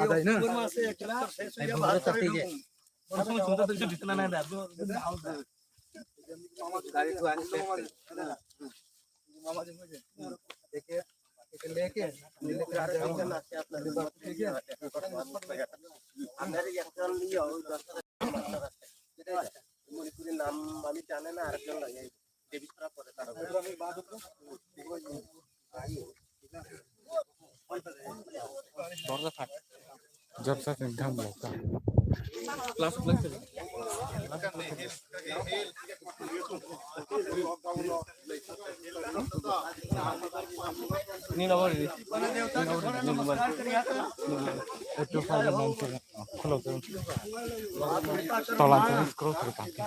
আদায় না মাসে একটা শেষ হয়ে যাবে তাতে যে প্রথমে শুনতে তো কিছু দিতে না না গাড়ি তো আসছে মামা जी देखिए लेके लेके आ जाएंगे ना से अपना ठीक है अंदर एक जन लियो 10 মণিপুরের নাম আমি জানে না আরেকজন লাগে দেবীছড়া পরে তার আমি বাদ করব দরজা থাক जब से एकदम लगता क्लास लगते नीला वाली itu kalau nanti kalau tolan sini scroll ke pakai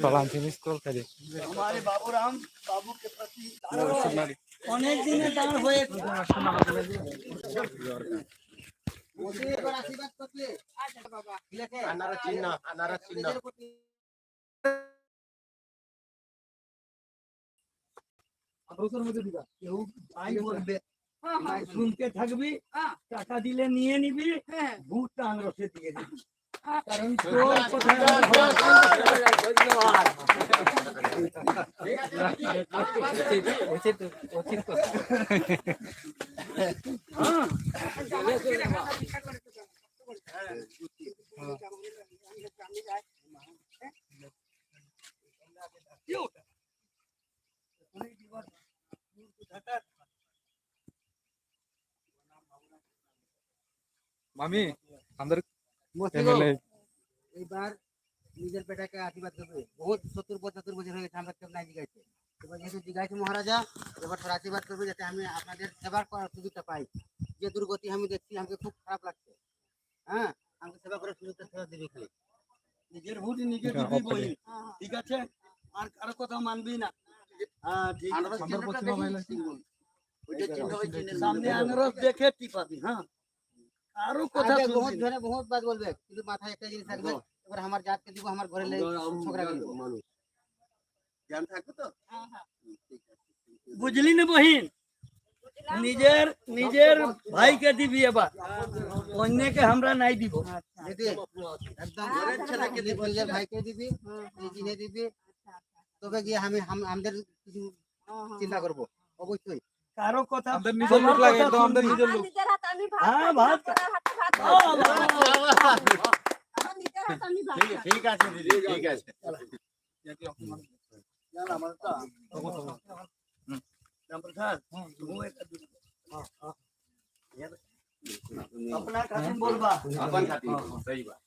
tolan sini scroll tadi हमारे बाबूराम बाबू के प्रति अनेक दिन दान हुए आशीर्वाद करले बाबा लेके আনারা চিহ্ন আদর্শের মধ্যে দিবা কেউ আই বলবে শুনতে থাকবি টাকা দিলে নিয়ে নিবি ভূতটা আনরসে দিয়ে দিবি কারণ তোর কোথায় मामी अंदर এইবার নিজের বেটাকে আশীর্বাদ করবে বহুত 70-75 বছর হয়ে গেছে আমরা কেউ নাই জিগাইছে এবার যেহেতু জিগাইছে মহারাজা এবার তোর আশীর্বাদ করবে যাতে আমি আপনাদের সেবা করার সুযোগটা পাই যে দুর্গতি আমি দেখছি আমাকে খুব খারাপ লাগছে হ্যাঁ আমাকে সেবা করার সুযোগটা সেবা দিবি খালি নিজের ভূত নিজে দিবি বই ঠিক আছে আর কারো কথা মানবি না হ্যাঁ ঠিক আছে সামনে আনারস দেখে টিপাবি হ্যাঁ আরো কথা বহুত ধরে বহুত বাদ বলবে কিন্তু মাথায় একটা জিনিস থাকবে এবার আমার জাতকে দিব আমার ঘরে ছোকরা দিব মানুষ জ্ঞান থাকবে তো বুঝলি না বহিন নিজের নিজের ভাইকে দিবি এবার অন্যকে আমরা নাই দিব দিদি একদম ঘরের ছেলেকে দিব নিজের ভাইকে দিবি এই জিনে দিবি তবে গিয়ে আমি আমাদের কিছু চিন্তা করব অবশ্যই কারো কথা আমাদের নিজের লোক লাগে একদম আমাদের নিজের লোক হ্যাঁ ভাত ঠিক আছে দিদি ঠিক আছে अपना खातिन बोलबा अपन खातिर सही बात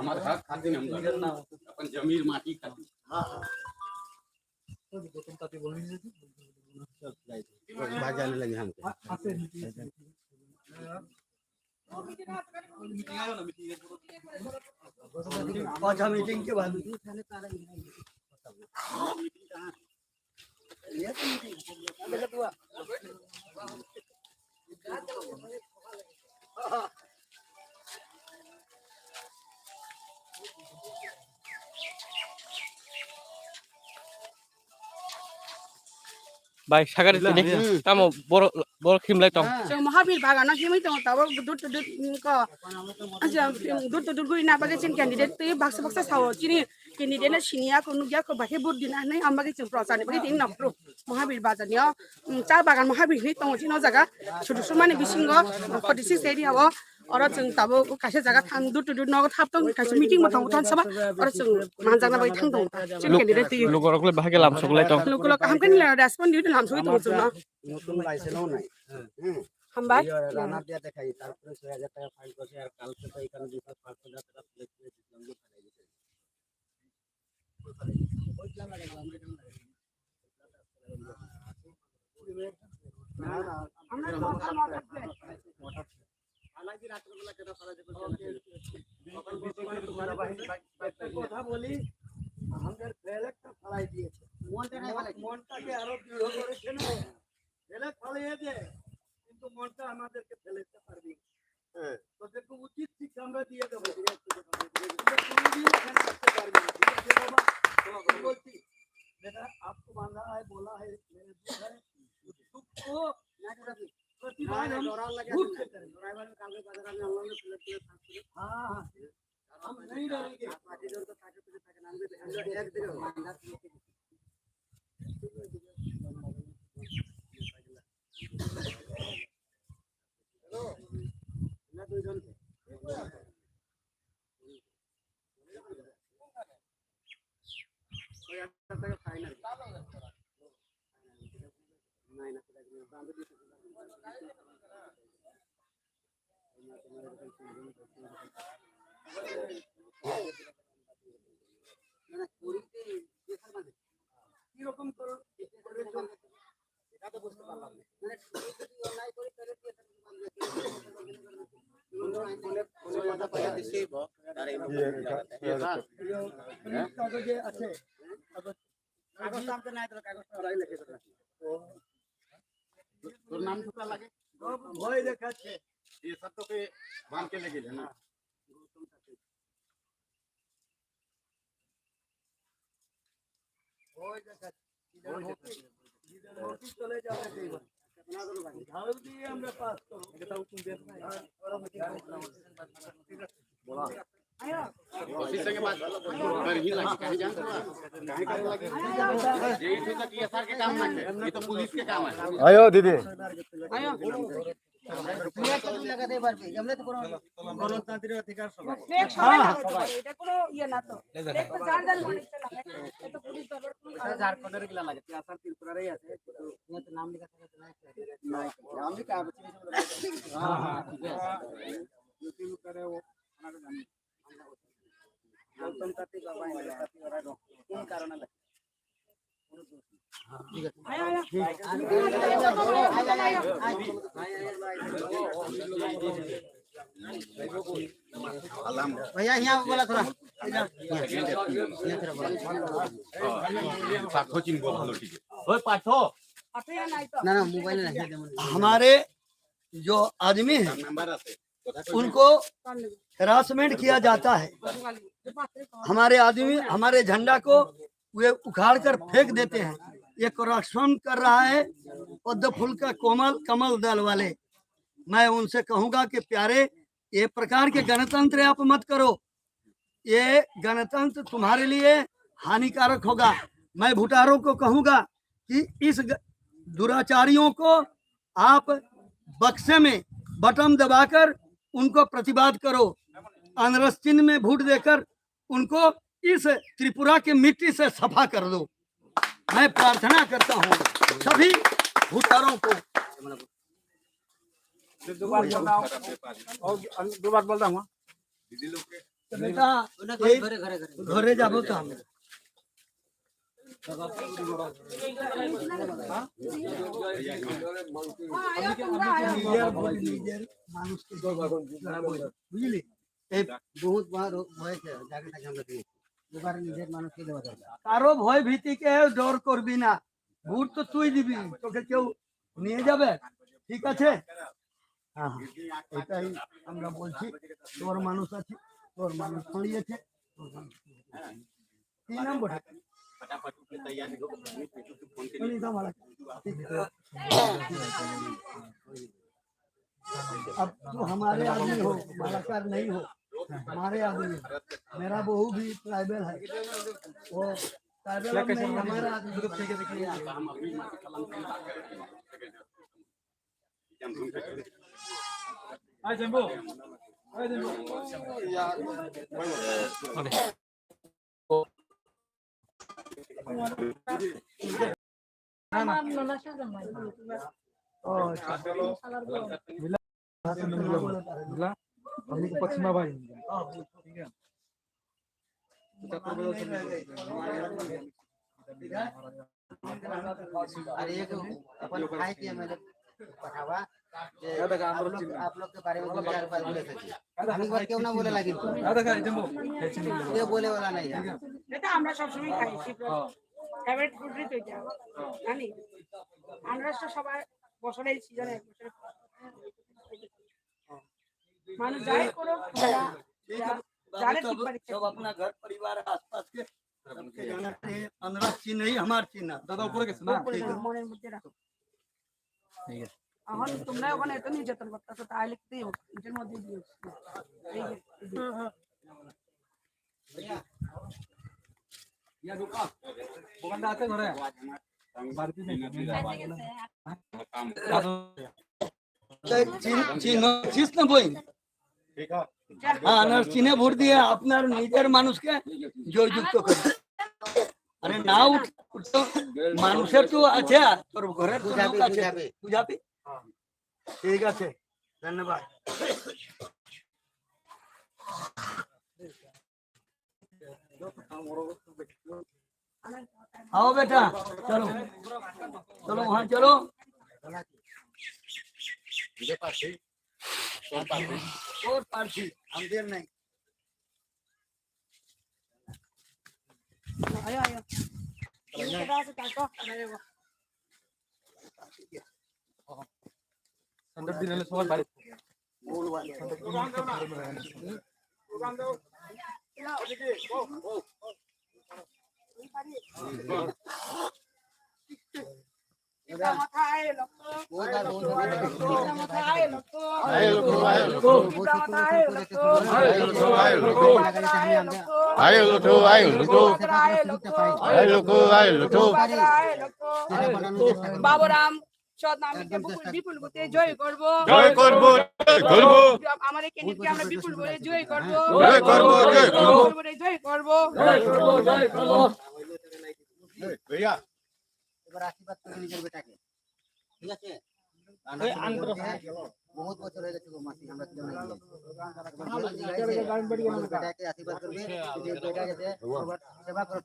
हमारे हक खातिर हम अपन जमीर माटी खातिर हां तुम खातिर बोल रही थी बात जाने लगे हमको पांचा मीटिंग के बाद Baik, sakar ini kamu bor kimlai tong. So mahabir bagan nasi mai tong tawa dut ko aja dut guri na bagai cin candidate tu baksa sawo cini candidate na sinia ko nugia ko bagai bud dina nai ambagai cin prosa ni bagai tin na pro mahabir bagan ya ca bagan mahabir ni tong cino jaga sudu sumani bisingo 46 area awo orang ceng tahu kasih jaga thang dut nogo thap tong kasih meeting mau thang thang sabah orang ceng manjang na bagai thang tong cin candidate tu Lu korok le bahagia lam sokulai tong. lu kalau ham kan respon dia lam soi tong cuna নতুন লাইসেন্সও নাই hambai রানার দিয়া দেখাই তারপরে 6000 টাকা fine করছে আর কালকে তো এখানে 500 টাকা প্লেট করে দিলাম যে ফেলাই দিতে কথা বলি আমাদের ফ্ল্যাগটা ফলাই দিয়েছে মনটাকে আরো দৃঢ় করেছে না ফ্ল্যাগ ফলাইয়ে দে কিন্তু মনটা আমাদেরকে ফেলতে পারবি হ্যাঁ তোদেরকে উচিত শিক্ষা আমরা দিয়ে দেবো बेटा आपको बांधा है बोला है मेरे दुख है दुख को प्रतिवाद हम झूठ से करेंगे। हाँ हम नहीं डरेंगे। কিরকম করো কাগজে আছে কাগজ আনতে নাই তো কাগজ পড়াই লিখে দেবে তোর নাম ঢুকা লাগে ভয় দেখাচ্ছে ये सब तो के बांध के लेके ना ভয় দেখাচ্ছে চলে যাবে ঝাড়ু দিয়ে আমরা পাস করবো कोशिश के बाद कर ही लगे कहीं जान कहीं करे लगे यही तो तक ये सर के काम ना है ये तो पुलिस के काम है আয়ো দিদি लगाते পারবে এমনি তো কোনো গণতান্ত্রিক অধিকার সবাই ফেক সবাই লাগাতে এটা কোনো ইয়ে না তো ফেক তো জান জান মনে হচ্ছে লাগে এটা পুলিশ দরবার কোনো ঝাড়খণ্ডের গিলা লাগে আসার ত্রিপুরারই আছে ये तो नाम लिखा থাকে না नाम लिखा है हां हां ठीक है यूपी में करे वो हमारे जानी गणतंत्र का बाई लगाती और कौन कारण है ठीक है आया आया भैया यहाँ बोला थोड़ा ना ना मोबाइल नहीं हमारे जो आदमी है उनको हरासमेंट किया जाता है हमारे आदमी हमारे झंडा को वे उखाड़ कर फेंक देते हैं ये करप्शन कर रहा है पद्म फूल का कमल दल वाले मैं उनसे कहूंगा कि प्यारे ये प्रकार के गणतंत्र आप मत करो ये गणतंत्र तुम्हारे लिए हानिकारक होगा मैं भुटारों को कहूंगा कि इस दुराचारियों को आप बक्से में बटन दबाकर उनको प्रतिवाद करो अनरस चिन्ह में वोट देकर उनको इस त्रिपुरा के मिट्टी से सफा कर दो मैं प्रार्थना करता हूँ सभी भुटारों को दो बार बोलता हूँ बेटा घरे जाबो तो हम বুঝলি बहुत बार भय के जाके থাকে আমরা দিই দুবার নিজের মানুষকে দেওয়া দরকার কারো ভয় ভীতিকে ডর করবি না ভোট তো তুই দিবি তোকে কেউ নিয়ে যাবে ঠিক আছে হ্যাঁ এটাই আমরা বলছি তোর মানুষ আছে তোর মানুষ ছড়িয়েছে কি নাম বটে अब तो हमारे आदमी हो मालाकार नहीं हो हमारे आदमी मेरा बहू भी ट्राइबल है वो ट्राइबल में हमारा आदमी पश्चिमा भाई अरे एक अपन भाई के मैंने पठावा आप लोग के बारे में 2-4 बार बोले थे हम बार क्यों ना बोले लगी ये बोले वाला नहीं है এটা আমরা সব সময় খাই ফেভারিট ফুড রিচ এটা জানি আমরা তো সবাই বছরের সিজনে মানুষ যাই করো जाने ठीक परीक्षा सब अपना घर परिवार आसपास के सबके जाना है अनरस चिन्ह नहीं हमार चिन्ह दादा ऊपर कैसे ना মনের মধ্যে রাখো ठीक है এখন তোমরা ওখানে এত নির্যাতন করতেছো তাহলে কি এটার মধ্যে দিয়ে এই যে চিনিস না বই হ্যাঁ চিনে ভোট দিয়ে আপনার নিজের মানুষকে জয়যুক্ত করে আরে না উঠতো মানুষের তো আছে তোর ঘরের তো লোক আছে বুঝাবি ঠিক আছে ধন্যবাদ आओ बेटा चलो चलो वहाँ चलो और पार्टी हम देर नहीं आयो आयो ये कदा से काटो अरे वो সন্ধ্যার দিন হলে সবার বাড়ি বাবুরাম সৎ নামকে বিপুল বলতে জয় করব আমাদের ক্যান্ডিডেটকে আমরা বিপুল বলে জয় করব জয় করব এবার আশীর্বাদ করে নিজের বেটাকে ঠিক আছে বহুত বছর হয়ে গেছে মাসি আমরা বেটাকে আশীর্বাদ করবে যে বেটা যাতে সেবা করে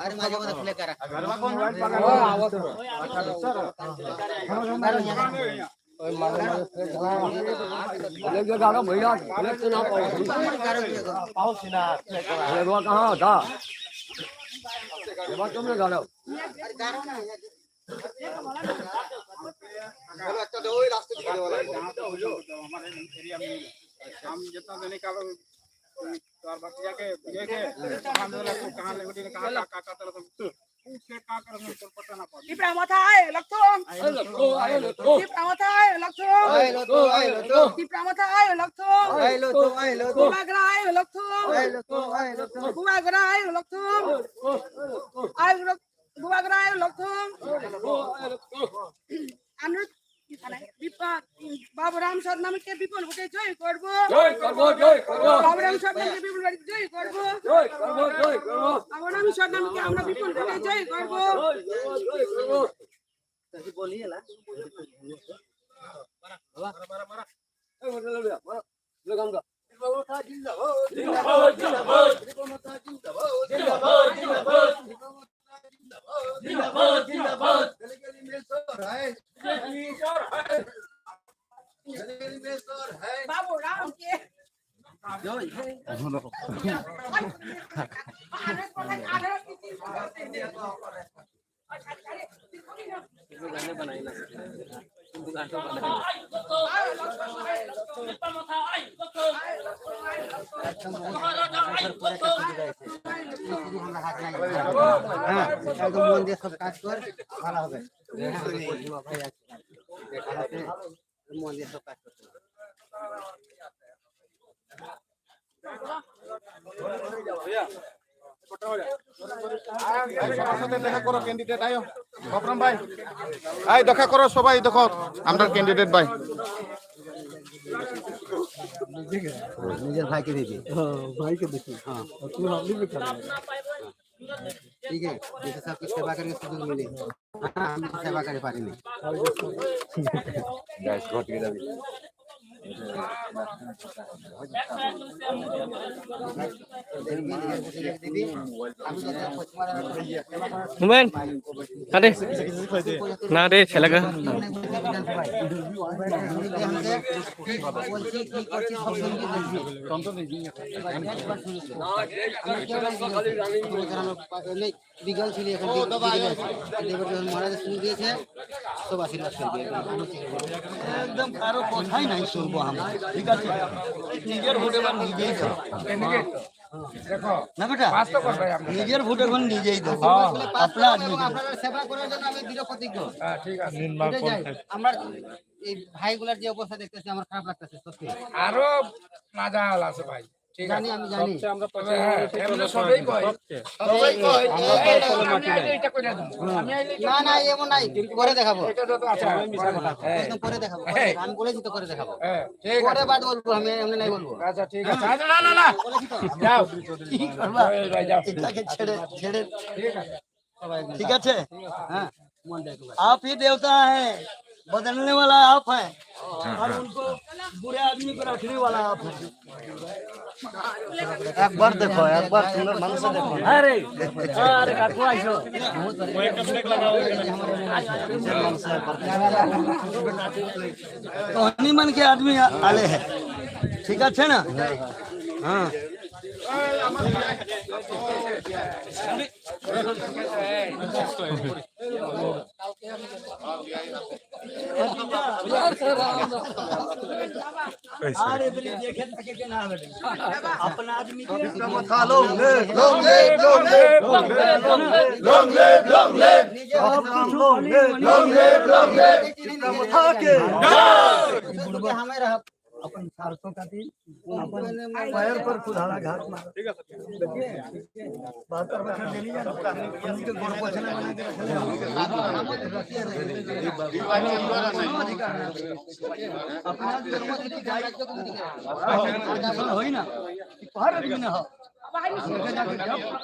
अरे माझ्या मध्ये फुले करा हम जितना देने का तोर बच्चा के बिजे के हम लोग को कहां ले गुडी कहां का तरफ उसके का कर हम को पता ना पड़े Dipra matai lakthong Dipra matai lakthong Dipra matai lakthong Bumagrai lakthong Bumagrai lakthong Bumagrai lakthong আমরা বাবুরাম সদনামকে বিপুল ভোটে জয় করব বাবুরাম সদনামকে বিপুল ভোটে জয় করব বাবুরাম সদনামকে আমরা বিপুল ভোটে জয় করব बोलिए ला বাবুরাম কে গানে বানাই না কিন্তু গানটা বানাই একদম মন দিয়ে সব কাজ কর ভালো হবে ভাই আছে মন দিয়ে সব কাজ করতে দেখা করো ক্যান্ডিডেট আয়ো বাবরাম ভাই আই দেখা করো সবাই দেখো আমরা ক্যান্ডিডেট ভাই নিজের ভাইকে দেখি ভাইকে দেখি हाँ তুই আপনি भी कर ठीक है जैसे सबकी सेवा करके सुख मिले हाँ हम सेवा करे पारी नहीं মোবাইল না দে না দে ছেলেকে বিগল ছিল এখন মহারাজ শুনে দিয়েছে সব আশীর্বাদ করবে एकदम कारो कोठाई नहीं सुनबो हम ঠিক আছে নিজের ভোট এবার নিজেই দাও দেখো না বেটা বাস্তব করবে আমরা নিজের ভোট এখন নিজেই দাও আপনার এবং আপনাদের সেবা করার জন্য আমি দৃঢ় প্রতিজ্ঞ হ্যাঁ ঠিক আছে এটাই চাই। আমরা এই ভাইগুলার যে অবস্থা দেখতেছি আমার খারাপ লাগতেছে সত্যি আরো নাজাল আছে ভাই ঠিক আছে জানি আমি জানি তবে হ্যাঁ এমনি সবাই কয় এটা কইরা দাও আমি আইলে না না এমন নাই করে দেখাবো এটা তো আচ্ছা একদম করে দেখাবো আমি বলেছি তো করে দেখাবো হ্যাঁ ঠিক আছে পরে বাদ বলবো আমি এমনি নাই বলবো আচ্ছা ঠিক আছে আচ্ছা, না না না বলেছি তো যাও কি করবা ভাই যাও এটাকে ছেড়ে ছেড়ে ঠিক আছে সবাই একদম ঠিক আছে হ্যাঁ মন দেখো आप ही देवता है बदलने वाला आप है और उनको बुरे आदमी को रखने वाला आप है एक बार देखो एक बार सुंदर मन से देखो अरे अरे काकू आइसो तो हनी मन के आदमी आले हैं ठीक है ना हाँ अरे देखे तके के ना बेटे अपना आदमी के खा लो हमारा अपन 400 का दिन अपन पैर पर कुल्हाड़ा घाट मार ठीक है 72 बच्चे ले लिया उनके गोड़ पोछना बना के अपना जन्म होई ना भारत में ना हो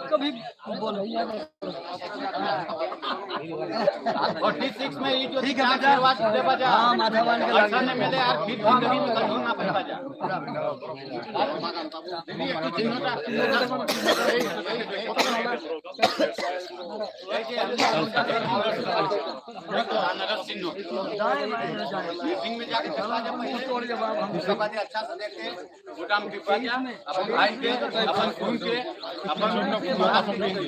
कभी बोलो 46 में ये जो ठीक है बेटा हाँ माधवान के ने मिले यार फिर जिंदगी में कभी ना पाई बाजा मीटिंग में जाके चला जा पहले तोड़ जब हम उसके बाद अच्छा से देख के गोदाम के पास अपन भाई के अपन खून के अपन माता सुनेंगे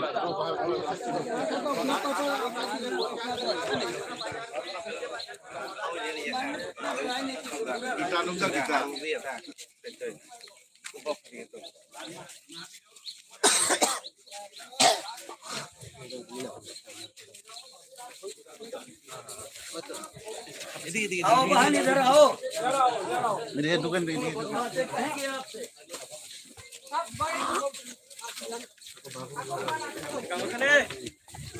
आओ बहन इधर आओ मेरे दुकान पे बातें कहेंगे आपसे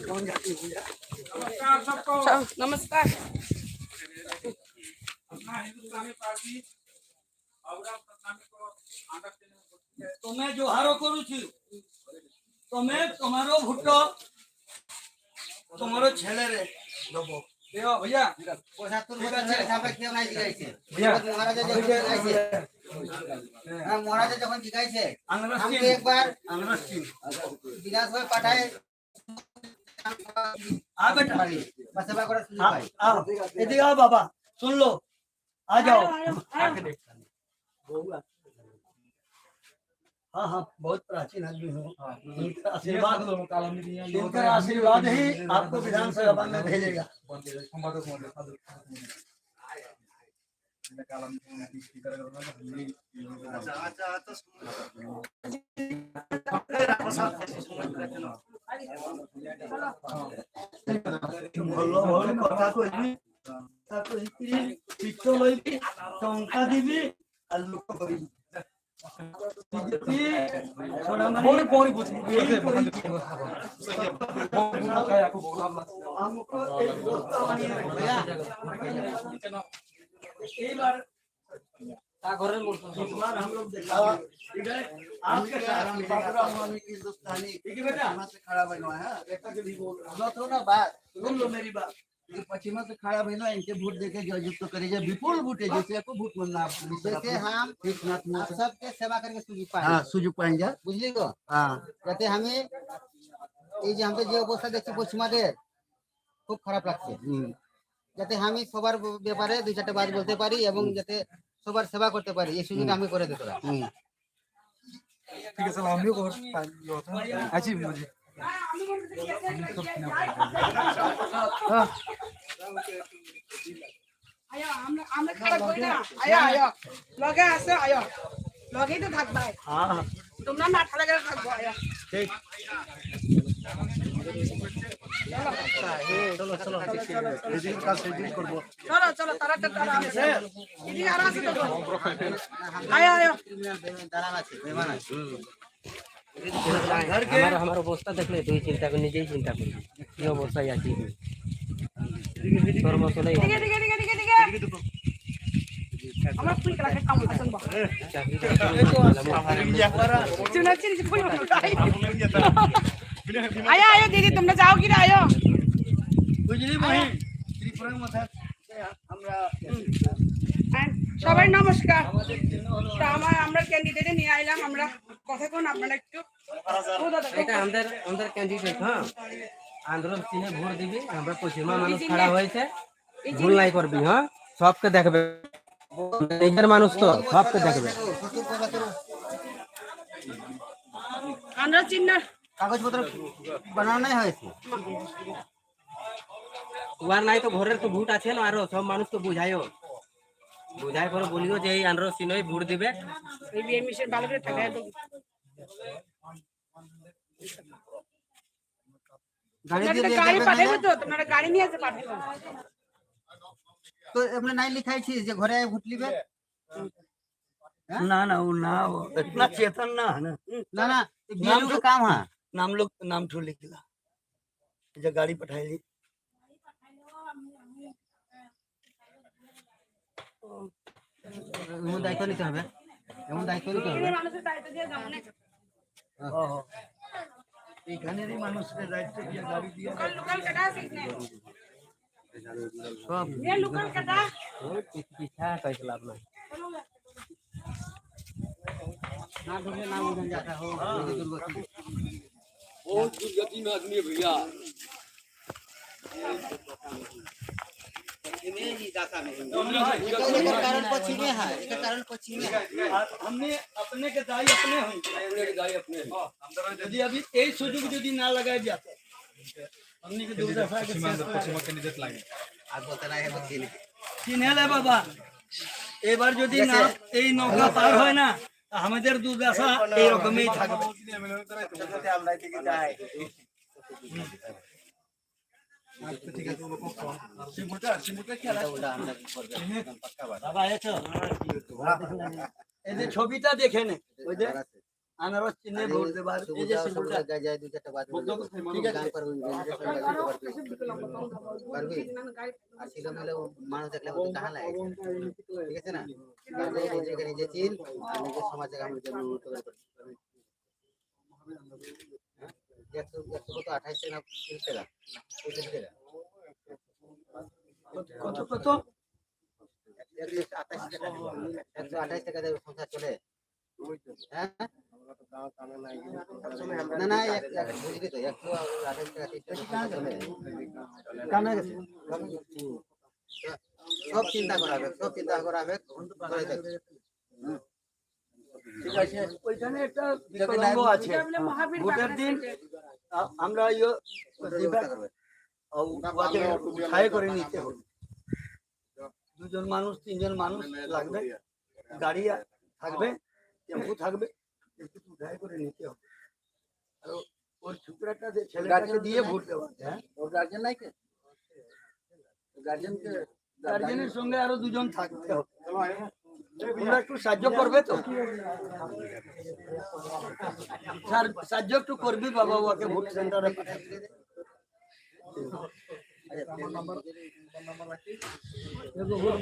नमस्कार सबको नमस्कार अपना हिंदुस्तानी पार्टी और सत्तामी को आदत देने तुम्हें जोहारो करू छी तुम्हें तुम्हारो भुट्टो तुम्हारो छेले रे देबो देओ भैया 75 বছর ধরে সাপে কেউ নাই জিগাইছে মহারাজা যখন জিগাইছে হ্যাঁ মহারাজা যখন জিগাইছে আমি একবার বিরাজ হয়ে পাঠায় आ बेटा बस सेवा করে শুনি ভাই आओ इधर आओ बाबा सुन लो आ जाओ हाँ हाँ बहुत प्राचीन आदमी हो इनका आशीर्वाद ही आपको विधानसभा में भेजेगा কথা কইবি তারপর পিত্ত লইবি টঙ্কা দিবি আর লোক করিবি हम लोग देखा आपके हिंदुस्तानी पश्चिमा से खड़ा बनो है सुनो ना बात सुन लो मेरी बात ये पश्चिमा से खड़ा बनो इनके वोट देके जययुक्त करेंगे विपुल वोट है जैसे को वोट मिलना जैसे हम सबके सेवा करके सुजुग पाएंगे हाँ सुजुग पाएंगे बुझली को हाँ যাতে हमें এই যে আমাদের যে অবস্থা দেখছি পশ্চিমাদের খুব খারাপ লাগছে যাতে আমি সবার ব্যাপারে দুই চারটা বাদ বলতে পারি এবং যাতে সবার সেবা করতে পারি এই সুযোগ আমি করে দেব ठीक है सर हम भी और अच्छी मुझे आया हम खड़ा कोई ना आया आया লগে আছে আয়ো লগেই তো থাকবা হ্যাঁ তোমরা মাথা লাগা থাকবো আয়ো ঠিক চলো চলো তাড়াতাড়ি আছে এদিকে আর আছে তো আয়ো আয়ো দালাল আছে বেমান আছে আমার অবস্থা দেখলে তুই চিন্তা করি, নিজেই চিন্তা করি কি অবস্থায় আছি। তোর মতো নেই দিকে দিকে দিকে দিকে দিকে আমার কুই কলা কাম করছেন বা চুনা চিনি ফুল আয়ো আয়ো দিদি তোমরা যাও কি না আয়ো বুঝলি মহি ত্রিপুরার মাথা আমরা সবাই নমস্কার তা আমরা ক্যান্ডিডেটে নিয়ে আইলাম আমরা কথা কোন আপনারা একটু এটা আমাদের ক্যান্ডিডেট। হ্যাঁ আন্দোলন চিনে ভোট দিবি, আমরা পশ্চিমা মানুষ খাড়া হয়েছে, ভুল নাই করবি। হ্যাঁ সবকে দেখবে, নিজের মানুষ তো সবকে দেখবে। আমরা চিহ্ন কাগজপত্র বানানোই হয়েছে উয়ার নাই তো ঘরের তো ভোট আছে না, আরো সব মানুষ তো বুঝাইও বুঝাই করে বলিও যে এই আন্দ্র চিনই ভোট দিবে। এই বিয়ে মিশন ভালো করে থাকে তো গাড়ি তোমরা দিয়ে গাড়ি পাঠাইবো তো তোমরা গাড়ি নিয়ে এসে পাঠাইবো তো আমরা নাই লিখাইছি যে ঘরে আয় ভোট লিবে ना ना वो ना वो इतना चेतन ना है ना না না বিএলও का काम है नाम ठो लिख दिला जो गाड़ी पठाई ली এমন দায়িত্ব নিতে হবে, এমন দায়িত্ব নিতে হবে। মানুষের দায়িত্ব দিয়ে যাও না এখানেরই মানুষের দায়িত্ব দিয়ে গাড়ি দিয়ে লোকাল কাটা শিখনে সব ये लोकल काटा পিছা কইছিল আপনার না ঢুকলে না উড়ন যাতা हो दुर्गति बहुत दुर्गति में आदमी है भैया। इसका कारण पश्चिमे है, इसका कारण पश्चिमे है। हमने अपने के दाई अपने हैं अपने के गाय अपने हैं। यदि अभी यही सुजुग यदि ना लगाए जाते हमने के दुर्दशा के आज बोलते ना है पश्चिमे चिन्हे ले बाबा এবার যদি না এই নৌকা পার হয় না আমাদের দুর্দশা এই রকমই থাকবে এই যে ছবিটা দেখে নে ওই যে আনারস চিহ্নে ভোট দেবার এই যে সিম্বলটা যায় দু চারটা বাদ ঠিক আছে কাম করবি পারবি আর ছিলাম হলে মানুষ দেখলে বলতে কাহা লাগে ঠিক আছে না নিজেকে নিজে চিন আর নিজের সমাজে আমি যেন উন্নত করতে পারি 128 টাকা 30 টাকা 35 টাকা কত কত 128 টাকা দেবে সংসার চলে হ্যাঁ না না বুঝলি তো 128 টাকা 30 টাকা চলে কামে গেছে সব চিন্তা করাবে করে দেখবে ঠিক আছে ওইখানে একটা বিকল্প আছে ভোটের দিন আমরা ইয়ে দিবে উঠাই করে নিতে হবে দুজন মানুষ তিনজন মানুষ লাগবে গাড়ি থাকবে টেম্পু থাকবে উঠাই করে নিতে হবে আর ওর ছোকরাটা যে ছেলেটাকে দিয়ে ভোট দেওয়া হ্যাঁ ওর গার্জেন নাই কে গার্জেনের সঙ্গে আরো দুজন থাকতে হবে তোমরা একটু সাহায্য করবে তো সাহায্য একটু করবি বাবা ওকে ভোট সেন্টারে ভোট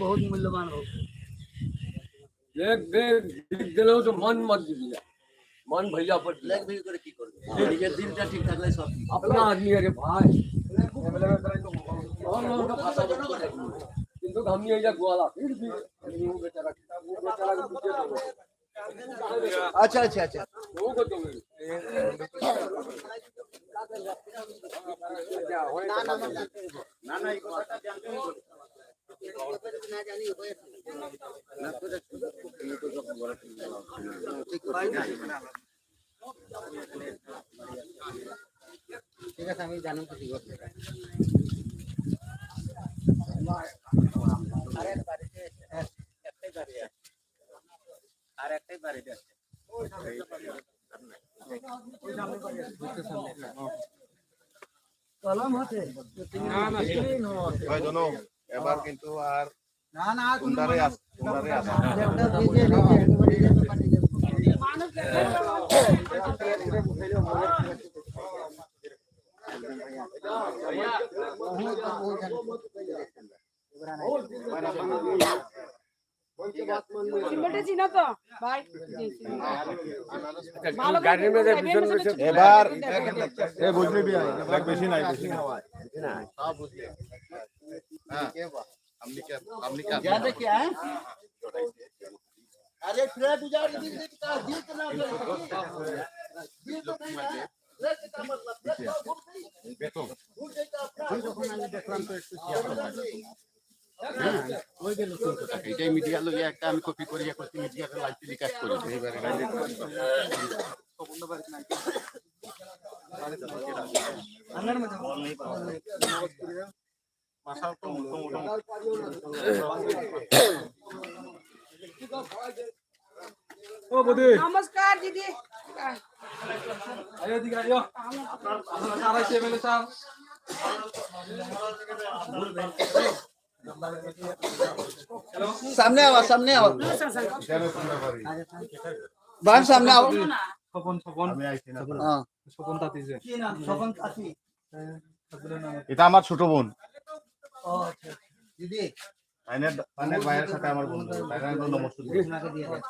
बहुत मूल्यवान हो एक बेर जीत दिलो तो मन मत दीजिए, मन भैया पर লেগ ভিড় করে কি করবে নিজের দিনটা ঠিক থাকলে সব ঠিক। अपना आदमी है रे भाई। और लोगों का खाता मत करो। किंतु हम ये जा गोवाला फिर भी वो बेचारा को पूछे तो अच्छा अच्छा अच्छा वो को तो না না এই কথাটা জানতে হবে এই কথাটা না জানি হয় না তো ঠিক আছে আমি জানুন তো ঠিক আছে আরে বাড়িতে একটাই গাড়ি আছে কলম হচ্ছে এবার কিন্তু আর না না কুন্ডারে আসে একটা ভিজে নিচে একেবারে যেতে পারি মানুষ সিমেন্টে চিনো তো ভাই গাড়ির মধ্যে এবার বুঝলি বেশি নাই বেশি সব বুঝলি আপনি কি ज्यादा क्या है अरे ट्रेड उजाड़ दी का जीत ना এটাই মিডিয়া লইয়া একটা আমি কপি করিয়া করছি মিডিয়াতে লাইভ টেলিকাস্ট করি নমস্কার দিদি सामने आओ बाहर सामने आओ हाँ स्वपन काशी এটা আমার ছোট বোন দিদি আইনের ভাইয়ের সাথে আমার বন্ধু তাইরা নমস্কার ওনাকে দিয়ে দেন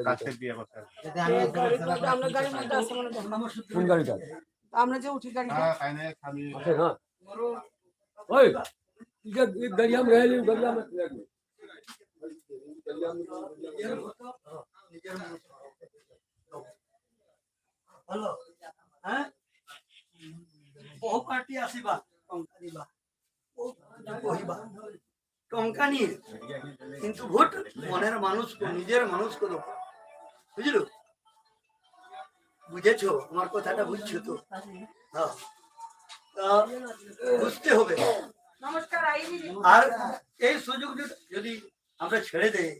কাছে বিয়ে করতে যাতে আমি আমরা গাড়ির মধ্যে আছে মনে হয় কোন গাড়িটা আমরা যে উঠি গাড়িটা হ্যাঁ আইনে আমি हेलो हैं বহু পার্টি আসিবা টঙ্কা দিবা কহিবা টঙ্কা নিয়ে কিন্তু ভোট মনের মানুষ নিজের মানুষ করো বুঝলো বুঝেছো আমার কথাটা বুঝছো তো হ্যাঁ তা বুঝতে হবে নমস্কার আই দিদি আর এই সুযোগ যদি আমরা ছেড়ে দেই